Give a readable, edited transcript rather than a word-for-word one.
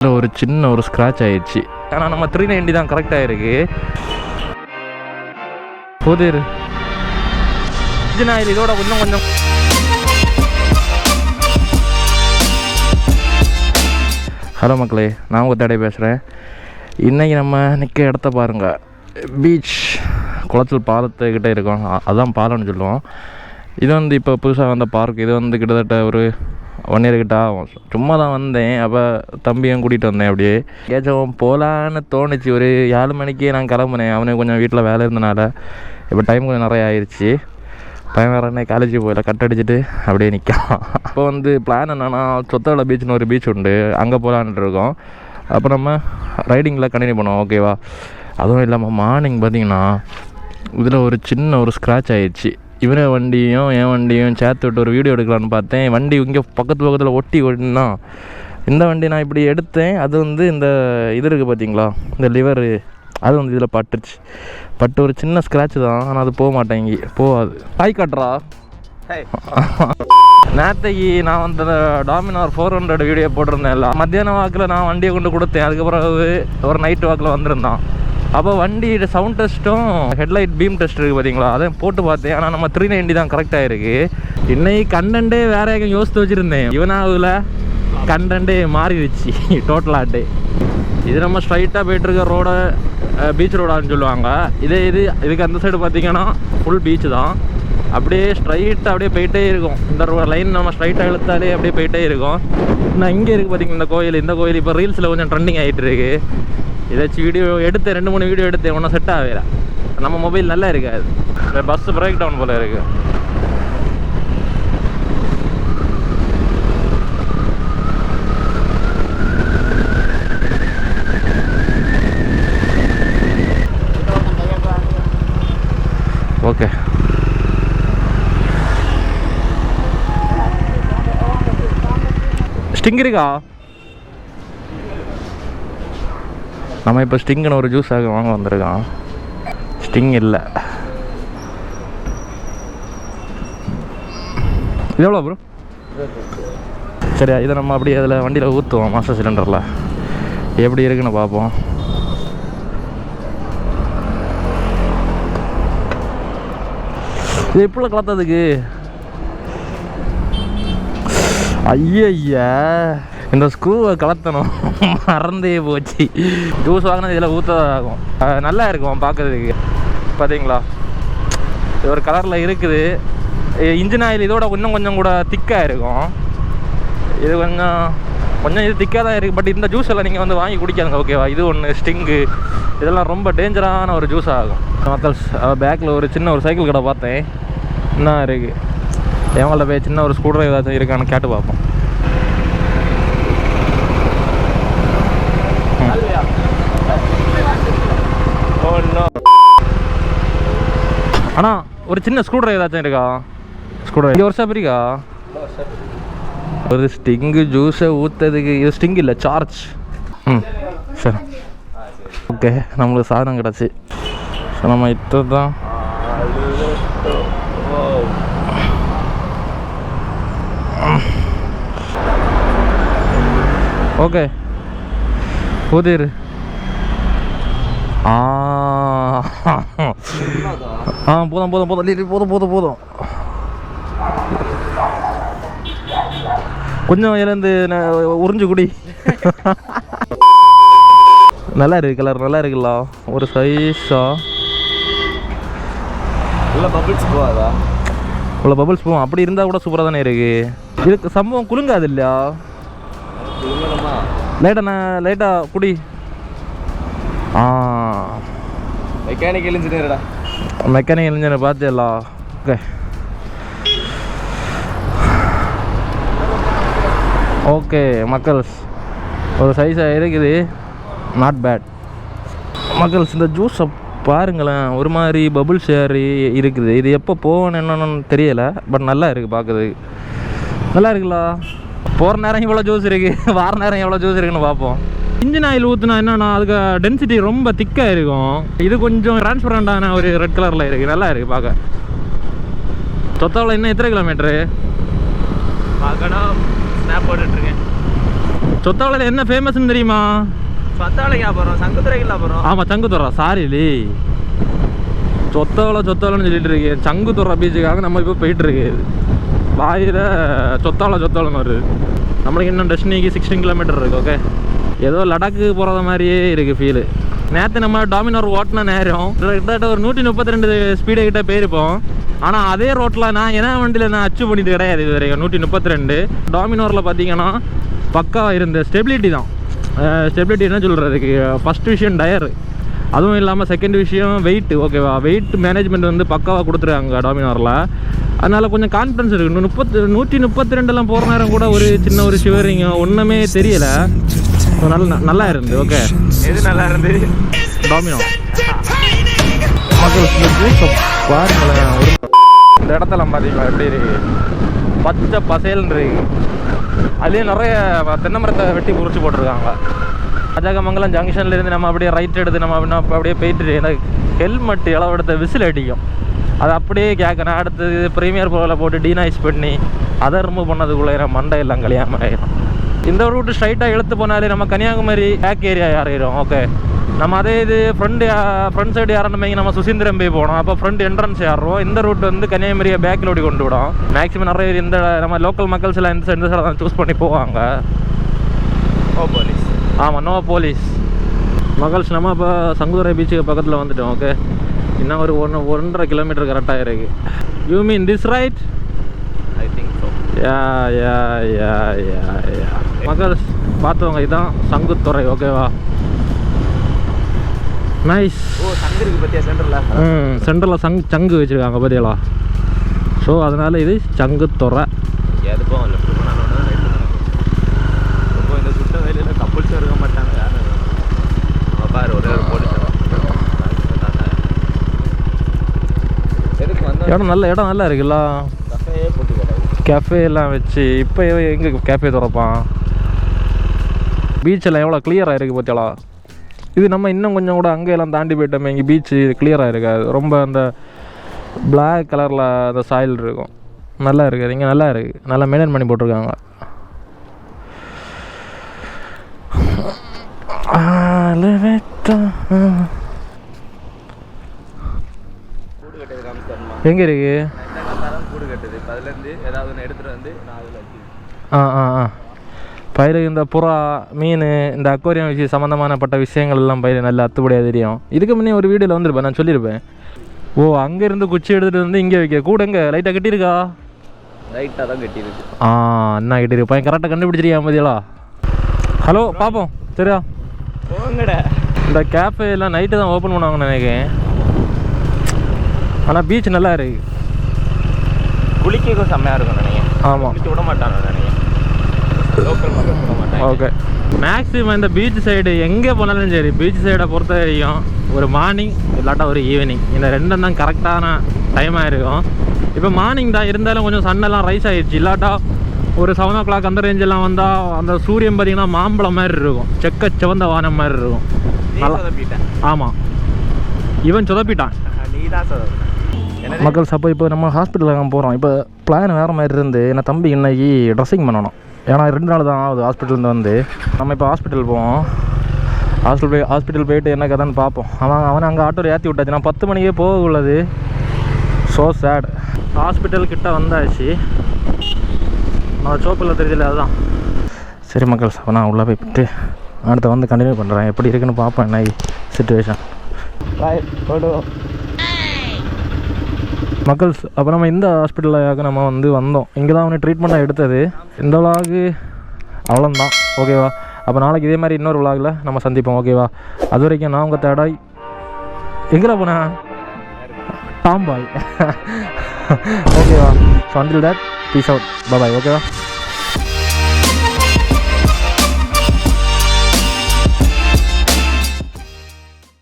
ஒரு சின்ன ஒரு ஸ்க்ராட்ச் ஆயிடுச்சு. ஆனால் நம்ம 390 தான் கரெக்டாக இருக்கு. போதிரு இதோட கொஞ்சம் ஹலோ மக்களே, நான் உங்கள் தடை பேசுகிறேன். இன்றைக்கி நம்ம நிற்க இடத்த பாருங்கள். பீச் குளச்சல் பாலத்துக்கிட்டே இருக்கோம். அதுதான் பாலம்னு சொல்லுவோம். இது வந்து இப்போ புதுசாக வந்த பார்க். இது வந்து கிட்டத்தட்ட ஒரு 1 year கிட்ட ஆகும். சும்மா தான் வந்தேன். அப்போ தம்பியும் கூட்டிகிட்டு வந்தேன். அப்படியே ஏதாச்சும் போகலான்னு தோணுச்சு. ஒரு 7 மணிக்கு நான் கிளம்புனேன். அவனுக்கு கொஞ்சம் வீட்டில் வேலை இருந்தனால இப்போ டைம் கொஞ்சம் நிறைய ஆயிடுச்சு. பையன் வேறு காலேஜ் போயில கட் அடிச்சுட்டு அப்படியே நிற்கான். இப்போ வந்து பிளான் என்னென்னா, சொத்தவளை பீச்னு ஒரு பீச் உண்டு, அங்கே போகலான்ட்டு இருக்கோம். அப்போ நம்ம ரைடிங்கில் கண்டினியூ பண்ணுவோம், ஓகேவா? அதுவும் இல்லாமல் மார்னிங் பார்த்திங்கன்னா இதில் ஒரு சின்ன ஒரு ஸ்க்ராட்ச் ஆகிடுச்சு. இவனே வண்டியும் என் வண்டியும் சேர்த்து விட்டு ஒரு வீடியோ எடுக்கலான்னு பார்த்தேன். வண்டி இங்கே பக்கத்தில் ஒட்டி ஓட்டினா இந்த வண்டி நான் இப்படி எடுத்தேன். அது வந்து இந்த இது இருக்குது பார்த்தீங்களா, இந்த லிவரு, அது வந்து இதில் பட்டு ஒரு சின்ன ஸ்க்ராட்ச் தான். ஆனால் அது போக மாட்டேங்கி போகாது. ஹாய் காட்டுறா. நேற்றைக்கு நான் வந்து டாமினார் 400 வீடியோ போட்டிருந்தேன்ல, மத்தியான வாக்கில் நான் வண்டியை கொண்டு கொடுத்தேன். அதுக்கப்புறம் ஒரு நைட்டு வாக்கில் வந்திருந்தான். அப்போ வண்டியோட சவுண்ட் டெஸ்ட்டும் ஹெட்லைட் பீம் டெஸ்ட் இருக்குது பார்த்தீங்களா, அதை போட்டு பார்த்தேன். ஆனால் நம்ம 390 தான் கரெக்டாக இருக்குது. இன்னைக்கு கண்டென்ட்டே வேறு எங்கே யோசித்து வச்சுருந்தேன். இவனாவில் கண்டென்ட்டே மாறிடுச்சு டோட்டலாகிட்டே. இது நம்ம ஸ்ட்ரைட்டாக போய்ட்டுருக்க ரோடை பீச் ரோடான்னு சொல்லுவாங்க. இதுக்கு அந்த சைடு பார்த்திங்கன்னா ஃபுல் பீச்சு தான். அப்படியே ஸ்ட்ரைட்டாக அப்படியே போயிட்டே இருக்கும். இந்த லைன் நம்ம ஸ்ட்ரைட்டாக இழுத்தாலே அப்படியே போயிட்டே இருக்கும். நான் இங்கே இருக்குது பார்த்திங்கன்னா இந்த கோயில் இப்போ ரீல்ஸில் கொஞ்சம் ட்ரெண்டிங் ஆகிட்டு இருக்கு. ஏதாச்சும் வீடியோ எடுத்தேன், 2-3 வீடியோ எடுத்தேன். ஒன்றும் செட் ஆகல. நம்ம மொபைல் நல்லா இருக்காது. பஸ்ஸு பிரேக் டவுன் போல் இருக்குது. ஓகே, ஸ்டிங் இருக்கா? நம்ம இப்போ ஸ்டிங்குன்னு ஒரு ஜூஸ் வாங்க வந்திருக்கான். ஸ்டிங் இல்லை. இது எவ்வளோ ப்ரோ? சரியா, இதை நம்ம அப்படியே அதில் வண்டியில் ஊற்றுவோம். மாஸ்டர் சிலிண்டரில் எப்படி இருக்குன்னு பார்ப்போம். இது எப்படிலாம் கலத்ததுக்கு? ஐயா, இந்த ஸ்க்ரூவை கலத்தணும், மறந்தே போச்சு. ஜூஸ் வாங்கினது இதில் ஊற்றதாகும். நல்லா இருக்கும் பார்க்குறதுக்கு. பார்த்தீங்களா, இது ஒரு கலரில் இருக்குது. இன்ஜின் ஆயில் இதோட கொஞ்சம் கூட திக்காக இருக்கும். இது கொஞ்சம் இது திக்காக தான் இருக்குது. பட் இந்த ஜூஸ் எல்லாம் நீங்கள் வந்து வாங்கி குடிக்காதுங்க, ஓகேவா? இது ஒன்று ஸ்டிங்கு, இதெல்லாம் ரொம்ப டேஞ்சரான ஒரு ஜூஸ் ஆகும். மக்கள்ஸ், பேக்கில் ஒரு சின்ன ஒரு சைக்கிள் கடை பார்த்தேன். என்ன இருக்குது, எவங்கள்ட்ட போய் சின்ன ஒரு ஸ்கூட்டர் ஏதாச்சும் இருக்கான்னு கேட்டு பார்ப்போம். அண்ணா, ஒரு சின்ன ஸ்கூட்டர் ஏதாச்சும் இருக்கா? ஸ்கூட்டர் இங்கே வருஷம் இருக்கா? ஒரு ஸ்டிங்கு ஜூஸை ஊற்றுறதுக்கு. இது ஸ்டிங் இல்லை, சார்ஜ். சரி, ஓகே, நம்மளுக்கு சாதனம் கிடச்சி. ஸோ நம்ம இப்போ தான் ஓகே போதிரு. போதும். கொஞ்சம் இருந்து உறிஞ்சு குடி. நல்லா இருக்கு, கலர் நல்லா இருக்குல்ல. ஒரு சைஸா உள்ள பபிள்ஸ் போகும். அப்படி இருந்தால் கூட சூப்பராக தானே இருக்கு. இதுக்கு சம்பவம் குலுங்காது இல்லையா? லைட்டாக குடி. மெக்கானிக்கல் இன்ஜினியர் பார்த்தியல்லா? ஓகே ஓகே மக்கள்ஸ், ஒரு சைஸாக இருக்குது. நாட் பேட் மக்கள்ஸ். இந்த ஜூஸை பாருங்களேன், ஒரு மாதிரி பபுள் ஷேரி இருக்குது. இது எப்போ போகணும் என்னன்னு தெரியலை. பட் நல்லா இருக்குது, பார்க்குறதுக்கு நல்லா இருக்குல்ல. போகிற நேரம் இவ்வளோ ஜூஸ் இருக்குது, வார நேரம் எவ்வளோ ஜூஸ் இருக்குன்னு பார்ப்போம். இன்ஜின் ஆயில் ஊற்றுனா என்னன்னா, அதுக்கு டென்சிட்டி ரொம்ப திக்காக இருக்கும். இது கொஞ்சம் டிரான்ஸ்பரண்டான ஒரு ரெட் கலரில் இருக்குது, நல்லா இருக்குது பார்க்க. சொத்தவளை இன்னும் எத்தனை கிலோமீட்டரு பார்க்கணும்? ஸ்னாப் போட்டுட்ருக்கேன். சொத்தாவளையில் என்ன ஃபேமஸ்ன்னு தெரியுமா? சொத்தாவளைக்கு அப்புறம் சங்குத்துறைக்கு அப்புறம். ஆமாம், சங்குத்துறை. சாரி லீ, சொத்தாவளைன்னு சொல்லிட்டு இருக்கு. சங்குத்துறை பீச்சுக்காக நம்ம இப்போ போயிட்டு இருக்கு. வாயில் சொத்தாவளைன்னு வருது. நம்மளுக்கு இன்னும் டெஸ்டினிக்கு 16 கிலோமீட்டர் இருக்குது. ஓகே, ஏதோ லடாக்கு போகிறத மாதிரியே இருக்குது ஃபீலு. நேற்று நம்ம டாமினார் ஓட்டின நேரம் கிட்டத்தட்ட ஒரு 132 ஸ்பீடு கிட்ட போயிருப்போம். ஆனால் அதே ரோட்டில் நான் என்ன வண்டியில் நான் அச்சீவ் பண்ணிட்டு கிடையாது இது வரைக்கும். 132 டாமினாரில் பார்த்தீங்கன்னா பக்காவாக இருந்த ஸ்டெபிலிட்டி தான். ஸ்டெபிலிட்டி என்ன சொல்கிறதுக்கு, ஃபஸ்ட் விஷயம் டயரு, அதுவும் இல்லாமல் செகண்ட் விஷயம் வெயிட். ஓகேவா, வெயிட் மேனேஜ்மெண்ட் வந்து பக்காவாக கொடுத்துருக்காங்க டாமினாரில். அதனால் கொஞ்சம் கான்ஃபிடன்ஸ் இருக்குது. 132 போகிற நேரம் கூட ஒரு சின்ன ஒரு ஷிவரிங் ஒன்றுமே தெரியலை. நல்லா இருந்து. ஓகே, எது நல்லா இருந்து? டாமினோ. பாருங்களேன், இந்த இடத்துல பார்த்தீங்களா எப்படி இருக்கு, பச்சை பசேல்னு இருக்கு. அதுலேயும் நிறைய தென்னை மரத்தை வெட்டி குறிச்சு போட்டிருக்காங்க. ராஜாகமங்கலம் ஜங்ஷன்லேருந்து நம்ம அப்படியே ரைட் எடுத்து நம்ம அப்படியே போயிட்டு எனக்கு ஹெல்மெட் இளவெடுத்த விசில் அடிக்கும். அதை அப்படியே கேட்கணும். அடுத்தது ப்ரீமியர் ப்ரோவில் போட்டு டீனாய்ஸ் பண்ணி அதை ரிமூவ் பண்ணதுக்குள்ளே மண்டையெல்லாம் கல்யாணம் ஆயிடும். இந்த ரூட்டு ஸ்ட்ரைட்டாக இழுத்து போனாலே நம்ம கன்னியாகுமரி பேக் ஏரியா ஏறிடும். ஓகே, நம்ம அதே இது ஃப்ரண்ட் சைடு ஏறணுமே நம்ம சுசீந்திரம் போய் போனோம். அப்போ ஃப்ரண்ட் என்ட்ரன்ஸ் ஏறுறோம். இந்த ரூட் வந்து கன்னியாகுமரியை பேக்கில் ஓடி கொண்டு விடும். மேக்ஸிமம் நிறைய இந்த நம்ம லோக்கல் மக்கள்ஸ் எல்லாம் இந்த சைடு தான் சூஸ் பண்ணி போவாங்க. No police. ஆமாம், நோ போலீஸ். மக்கள்ஸ் நம்ம இப்போ சங்குதுறை பீச்சுக்கு பக்கத்தில் வந்துட்டோம். ஓகே, இன்னும் ஒரு 1.5 கிலோமீட்டர் கரெக்டாக இருக்குது. You mean this right? I think so. Yeah மக்கள் பார்த்துவாங்க, இதுதான் சங்குத்துறை. ஓகேவா, நைஸ். ஓ, சங்கு இருக்குது பற்றியா சென்டரில்? சென்டரில் சங்கு வச்சுருக்காங்க பார்த்தீங்களா. ஸோ அதனால் இது சங்குத்துறை. எதுக்கும் லெஃப்ட் போனாலும் ரைட்டு ரொம்ப இந்த சுட்ட வேலையில் கப்புள்ஸும் இருக்க மாட்டாங்க. யாரும் பாரு, ஒரே ஒரு போலீஸ் இடம் நல்லா இருக்குல்ல. கஃபே போட்டு கிடையாது, கேஃபே எல்லாம் வச்சு. இப்போ எங்கே கேஃபே திறப்பான்? பீச்செல்லாம் எவ்வளோ கிளியராக இருக்குது பார்த்தீங்களா. இது நம்ம இன்னும் கொஞ்சம் கூட அங்கே எல்லாம் தாண்டி போயிட்டோமே, இங்கே பீச்சு கிளியராக இருக்காது. ரொம்ப அந்த பிளாக் கலரில் அந்த சாயில் இருக்கும். நல்லா இருக்குது. இங்கே நல்லா இருக்குது, நல்லா மெயின்டைன் பண்ணி போட்டிருக்காங்க. எங்கே இருக்கு கூடு கட்டுது? அதுலேருந்து ஏதாவது ஒன்று எடுத்துகிட்டு வந்து நான் அதில் பயிர் இந்த புறா மீன் இந்த அக்வாரியம் விஷயம் சம்மந்தமானப்பட்ட விஷயங்கள் எல்லாம் பயிர் நல்லா அத்துப்படியாக தெரியும். இதுக்கு முன்னே ஒரு வீடியோவில் வந்துருப்பேன், நான் சொல்லியிருப்பேன். ஓ, அங்கேருந்து குச்சி எடுத்துகிட்டு வந்து இங்கே வைக்க கூட எங்கே லைட்டாக கட்டியிருக்கா? லைட்டாக தான் கட்டியிருக்கு. என்ன கட்டியிருப்பேன், கரெக்டாக கண்டுபிடிச்சிருக்கா மதியலா. ஹலோ, பார்ப்போம் சரியா. போங்கடா. இந்த கேஃபே எல்லாம் நைட்டு தான் ஓப்பன் பண்ணுவாங்கன்னு நினைக்கிறேன். ஆனால் பீச் நல்லா இருக்குது. குளிக்கும் செம்மையாக இருக்கும் நினைக்கிறேன். ஆமாம், குளிக்க விட மாட்டாங்க நினைக்கிறேன், லோக்கல் மக்கள் விட மாட்டாங்க. ஓகே, மேக்ஸிமம் இந்த பீச் சைடு எங்கே போனாலும் சரி, பீச் சைடை பொறுத்த வரைக்கும் ஒரு மார்னிங் இல்லாட்டா ஒரு ஈவினிங், இந்த ரெண்டும் தான் கரெக்டான டைமாக இருக்கும். இப்போ மார்னிங் தான் இருந்தாலும் கொஞ்சம் சன்னெல்லாம் ரைஸ் ஆகிடுச்சு. இல்லாட்டா ஒரு 7 o'clock அந்த ரேஞ்செல்லாம் வந்தால் அந்த சூரியன் பார்த்திங்கன்னா மாம்பழம் மாதிரி இருக்கும், செக்க சிவந்த வானம் மாதிரி இருக்கும். சொதப்பிட்டேன். ஆமாம், இவன் சொதப்பிட்டான். நீ தான் சொதப்பிட்ட மக்கள். அப்போ இப்போ நம்ம ஹாஸ்பிட்டலுக்கு போகிறோம். இப்போ பிளான் வேறு மாதிரி இருந்து என்ன தம்பி இன்னைக்கு ட்ரெஸ்ஸிங் பண்ணணும். ஏன்னா 2 நாள் தான் ஆகுது ஹாஸ்பிட்டல்லேருந்து வந்து. நம்ம இப்போ ஹாஸ்பிட்டல் போவோம். ஹாஸ்பிட்டல் போயிட்டு என்ன கதைன்னு பார்ப்போம். அவனை அங்கே ஆட்டோவில் ஏற்றி விட்டாச்சு. நான் 10 மணிக்கே போக உள்ளது. So sad. ஹாஸ்பிட்டல் கிட்ட வந்தாச்சு. நான் சோப்பில் தெரியல, அதுதான். சரி மக்கள், அப்போ நான் உள்ளே போய்ட்டு அடுத்த வந்து கண்டினியூ பண்ணுறேன். எப்படி இருக்குன்னு பார்ப்பேன் என்ன சிச்சுவேஷன். மக்கள், அப்போ நம்ம இந்த ஹாஸ்பிட்டலுக்கு நம்ம வந்து வந்தோம். இங்கே தான் அவனை ட்ரீட்மெண்ட்டாக எடுத்தது. இந்த விலாகு அவ்வளோந்தான். ஓகேவா, அப்போ நாளைக்கு இதே மாதிரி இன்னொரு விலாகில் நம்ம சந்திப்போம். ஓகேவா, அது வரைக்கும் நான் உங்கள் தேடாய் எங்கே போனேன் டாம் பாய். ஓகேவா, so until that peace out, bye. ஓகேவா.